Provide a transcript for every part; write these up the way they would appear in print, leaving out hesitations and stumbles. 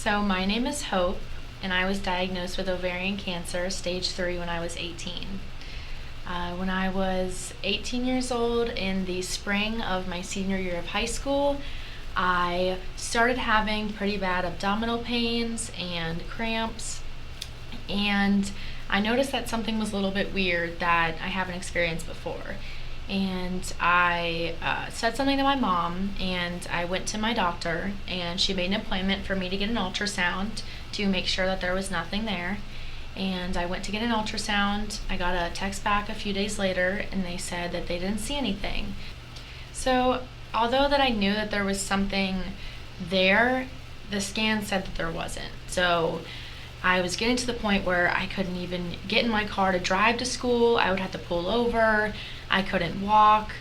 So my name is Hope, and I was diagnosed with ovarian cancer, stage 3, when I was 18. When I was 18 years old, in the spring of my senior year of high school, I started having pretty bad abdominal pains and cramps, and I noticed that something was a little bit weird that I haven't experienced before. And I said something to my mom, and I went to my doctor, and she made an appointment for me to get an ultrasound to make sure that there was nothing there. And I went to get an ultrasound. I got a text back a few days later, and they said that they didn't see anything. So although that I knew that there was something there, the scan said that there wasn't. So I was getting to the point where I couldn't even get in my car to drive to school. I would have to pull over. I couldn't walk.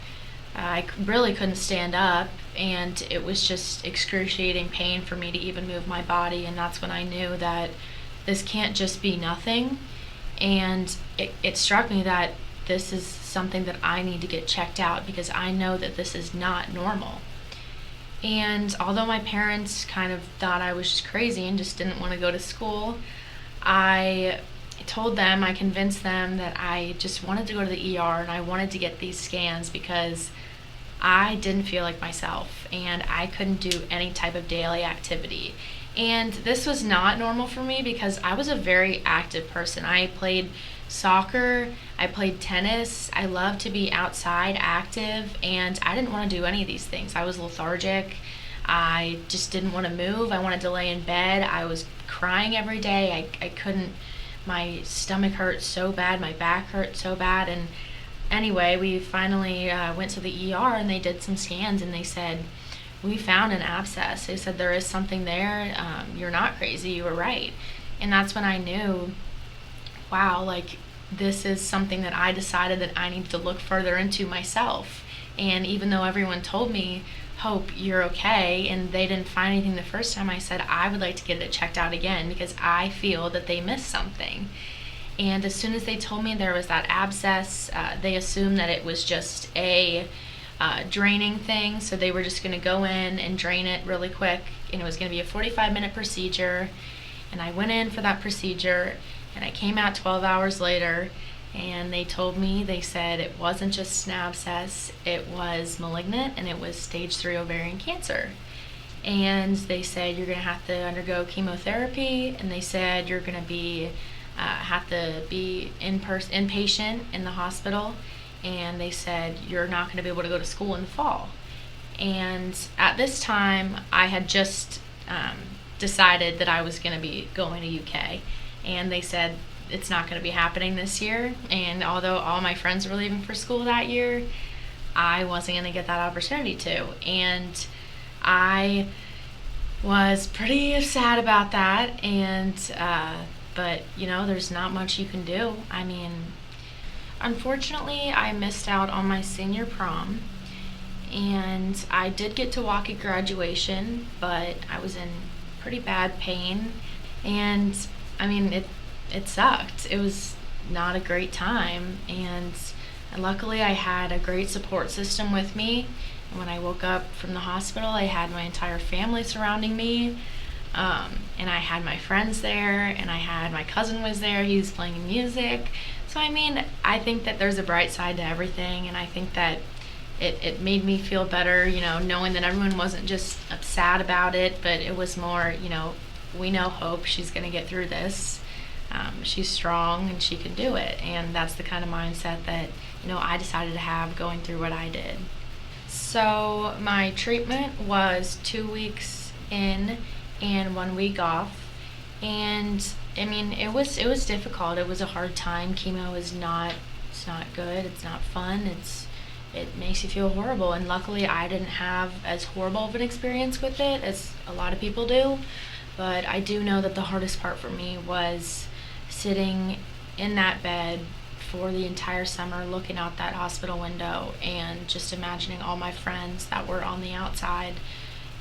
I really couldn't stand up, and it was just excruciating pain for me to even move my body. And that's when I knew that this can't just be nothing. And it struck me that this is something that I need to get checked out, because I know that this is not normal. And although my parents kind of thought I was just crazy and just didn't want to go to school, I convinced them that I just wanted to go to the ER, and I wanted to get these scans because I didn't feel like myself, and I couldn't do any type of daily activity. And this was not normal for me because I was a very active person. I played soccer, I played tennis, I loved to be outside active, and I didn't want to do any of these things. I was lethargic. I just didn't want to move. I wanted to lay in bed. I was crying every day. I couldn't. My stomach hurt so bad, my back hurt so bad. And anyway, we finally went to the ER, and they did some scans, and they said, we found an abscess. They said, there is something there. You're not crazy. You were right. And that's when I knew, wow, like, this is something that I decided that I need to look further into myself. And even though everyone told me, Hope, you're okay, and they didn't find anything the first time, I said I would like to get it checked out again because I feel that they missed something. And as soon as they told me there was that abscess, they assumed that it was just a draining thing, so they were just going to go in and drain it really quick, and it was going to be a 45-minute procedure. And I went in for that procedure, and I came out 12 hours later, and they said it wasn't just an abscess, it was malignant, and it was stage 3 ovarian cancer. And they said you're going to have to undergo chemotherapy, and they said you're going to have to be inpatient in the hospital, and they said you're not going to be able to go to school in the fall. And at this time, I had just decided that I was going to be going to UK, and they said it's not going to be happening this year. And although all my friends were leaving for school that year, I wasn't going to get that opportunity to. And I was pretty sad about that. And but there's not much you can do. I mean, unfortunately, I missed out on my senior prom, and I did get to walk at graduation, but I was in pretty bad pain. And I mean, it sucked. It was not a great time, and luckily I had a great support system with me. And when I woke up from the hospital, I had my entire family surrounding me, and I had my friends there, and I had my cousin was there. He was playing music. So I mean, I think that there's a bright side to everything, and I think that it made me feel better, knowing that everyone wasn't just sad about it, but it was more, we know Hope, she's going to get through this. She's strong and she can do it. And that's the kind of mindset that, I decided to have going through what I did. So my treatment was 2 weeks in and 1 week off. And I mean, it was difficult. It was a hard time. Chemo it's not good. It's not fun. It makes you feel horrible. And luckily I didn't have as horrible of an experience with it as a lot of people do. But I do know that the hardest part for me was sitting in that bed for the entire summer, looking out that hospital window, and just imagining all my friends that were on the outside,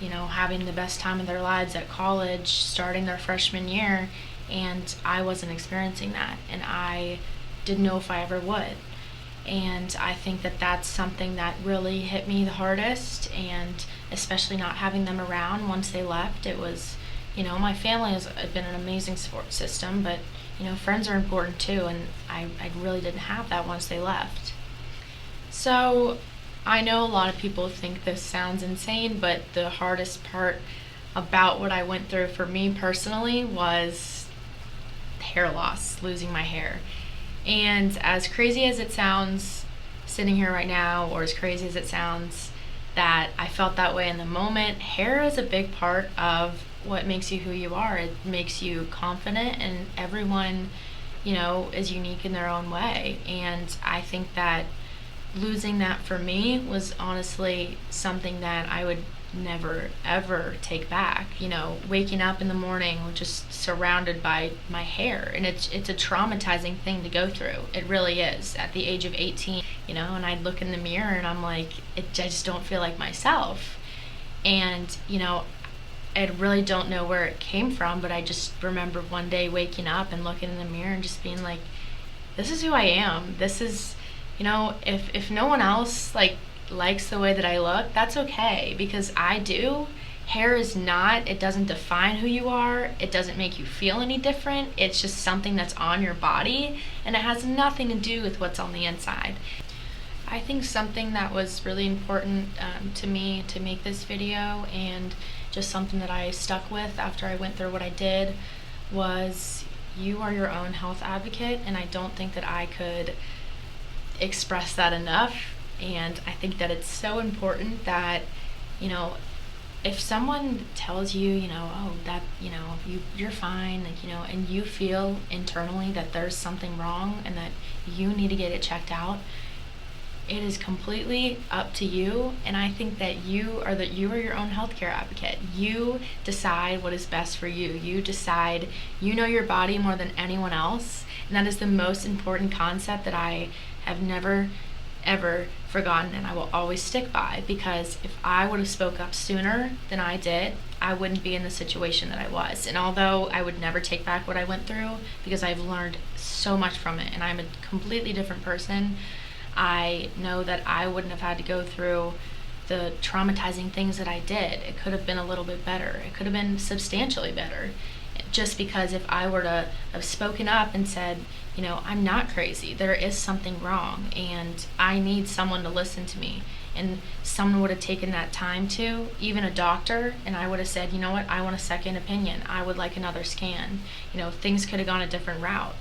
having the best time of their lives at college, starting their freshman year, and I wasn't experiencing that, and I didn't know if I ever would. And I think that that's something that really hit me the hardest, and especially not having them around once they left, it was My family has been an amazing support system, but, friends are important too, and I really didn't have that once they left. So I know a lot of people think this sounds insane, but the hardest part about what I went through for me personally was hair loss, losing my hair. And as crazy as it sounds sitting here right now, or as crazy as it sounds that I felt that way in the moment, hair is a big part of what makes you who you are. It makes you confident, and everyone, is unique in their own way. And I think that losing that for me was honestly something that I would never ever take back. Waking up in the morning just surrounded by my hair, and it's a traumatizing thing to go through. It really is. At the age of 18, and I'd look in the mirror and I'm like, I just don't feel like myself. And I really don't know where it came from, but I just remember one day waking up and looking in the mirror and just being like, this is who I am. This is, if no one else likes the way that I look, that's okay, because I do. Hair is not, it doesn't define who you are. It doesn't make you feel any different. It's just something that's on your body, and it has nothing to do with what's on the inside. I think something that was really important to me to make this video, and just something that I stuck with after I went through what I did, was you are your own health advocate, and I don't think that I could express that enough. And I think that it's so important that, if someone tells you, oh, that, you're fine, and you feel internally that there's something wrong and that you need to get it checked out, it is completely up to you. And I think that you are your own healthcare advocate. You decide what is best for you. You decide, your body more than anyone else. And that is the most important concept that I have never ever forgotten, and I will always stick by, because if I would have spoke up sooner than I did, I wouldn't be in the situation that I was. And although I would never take back what I went through, because I've learned so much from it and I'm a completely different person, I know that I wouldn't have had to go through the traumatizing things that I did. It could have been a little bit better. It could have been substantially better. Just because if I were to have spoken up and said, I'm not crazy, there is something wrong, and I need someone to listen to me, and someone would have taken that time to, even a doctor, and I would have said, what, I want a second opinion, I would like another scan, things could have gone a different route.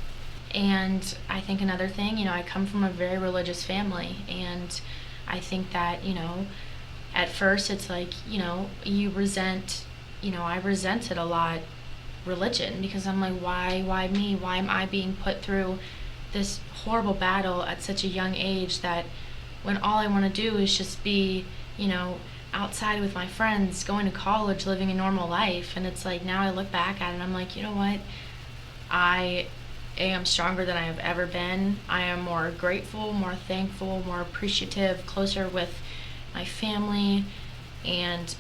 And I think another thing, I come from a very religious family, and I think that, at first it's like, you resent, I resented a lot religion, because I'm like, why me? Why am I being put through this horrible battle at such a young age, that when all I want to do is just be, outside with my friends, going to college, living a normal life. And it's like, now I look back at it and I'm like, you know what? I am stronger than I have ever been. I am more grateful, more thankful, more appreciative, closer with my family, and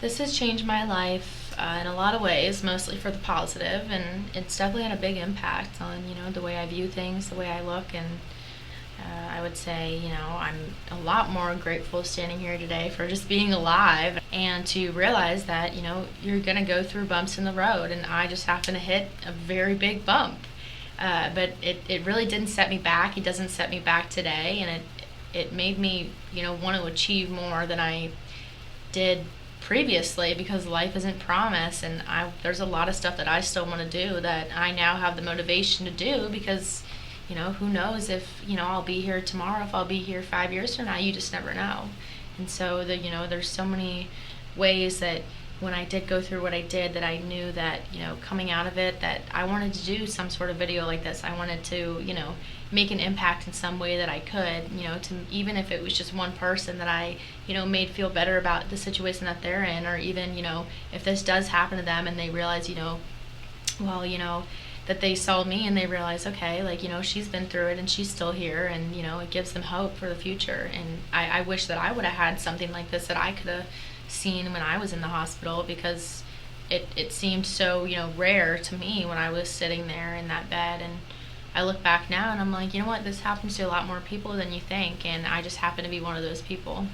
this has changed my life in a lot of ways, mostly for the positive, and it's definitely had a big impact on, the way I view things, the way I look, and I would say, I'm a lot more grateful standing here today for just being alive, and to realize that, you're gonna go through bumps in the road, and I just happened to hit a very big bump. But it really didn't set me back. It doesn't set me back today, and it made me, want to achieve more than I did previously, because life isn't promised, and there's a lot of stuff that I still want to do that I now have the motivation to do, because who knows if I'll be here tomorrow, if I'll be here 5 years from now. You just never know. And so there's so many ways that when I did go through what I did, that I knew that coming out of it, that I wanted to do some sort of video like this. I wanted to make an impact in some way that I could, to, even if it was just one person that I made feel better about the situation that they're in, or even if this does happen to them and they realize well, that they saw me and they realize, okay, she's been through it and she's still here, and it gives them hope for the future. And I wish that I would have had something like this that I could have seen when I was in the hospital, because it seemed so rare to me when I was sitting there in that bed. And I look back now and I'm like, what, this happens to a lot more people than you think, and I just happen to be one of those people.